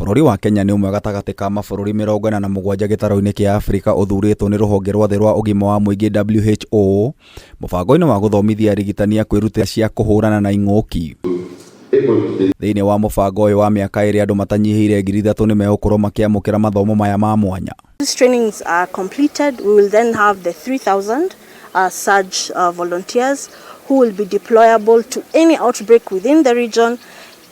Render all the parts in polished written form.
Bururi wa Kenya ni umwe gatagati ka mabũrũri 47 gĩtarũ-inĩ kĩa Afrika ũthurĩtwo nĩ ruhonge rwa thĩ rwa ugima wa muingi WHO mũbango-inĩ wa guthomithia arigitani kwĩrutĩra cia kuhurana na ing'ũki. Thĩinĩ wa mũbango ũyũ wa mĩaka ĩrĩ andũ matanyihĩire 3,000 nĩ megũkorwo makĩamũkĩra mathomo maya ma mwanya. These trainings are completed. We will then have the 3,000 surge volunteers who will be deployable to any outbreak within the region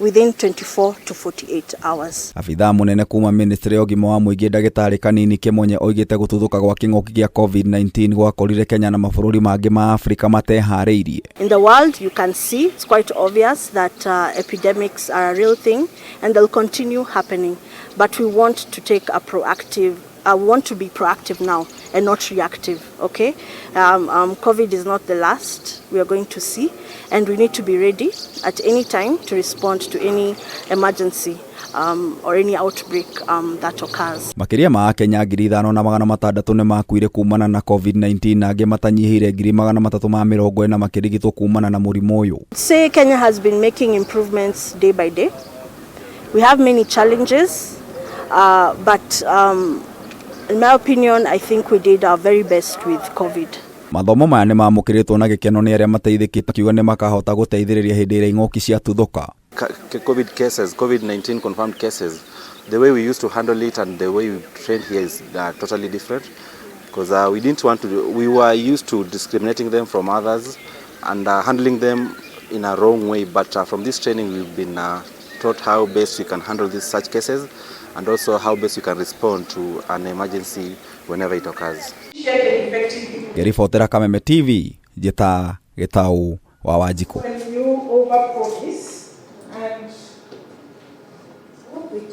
within 24 to 48 hours. Abithaa munene kuma ministry ya ugima wa muingi ndagitari kanini kimonye ougite gututhuka gwa king'ũki gĩa COVID-19 gwakorire Kenya na mabũrũri mangĩ ma Afrika mateharĩirie. In the world, you can see it's quite obvious that epidemics are a real thing and they'll continue happening. But we want to take a proactive, we want to be proactive now and not reactive, okay? COVID is not the last we are going to see, and we need to be ready at any time to respond to any emergency or any outbreak that occurs. Makiria ma Akenya 5,600 nĩ makuire kumana na COVID-19 na angĩ matanyihĩire 340 makĩrigitwo kumana na mũrimũ ũyũ. Say Kenya has been making improvements day by day. We have many challenges, but in my opinion, I think we did our very best with COVID. Mathomo maya nĩ mamũkĩrĩtwo na gĩkeno nĩ arĩa mateithĩkĩte kiuga nĩ makahota gũteithĩrĩria hĩndĩ ĩrĩa ing'ũki ciatuthuka. COVID cases, COVID-19 confirmed cases, the way we used to handle it and the way we train here is totally different, because we were used to discriminating them from others and handling them in a wrong way, but from this training we've been taught how best we can handle such cases and also how best we can respond to an emergency whenever it occurs. Ngĩribotera Kameme TV, njita gitaru wa Wanjikũ. When you overpromise and wait.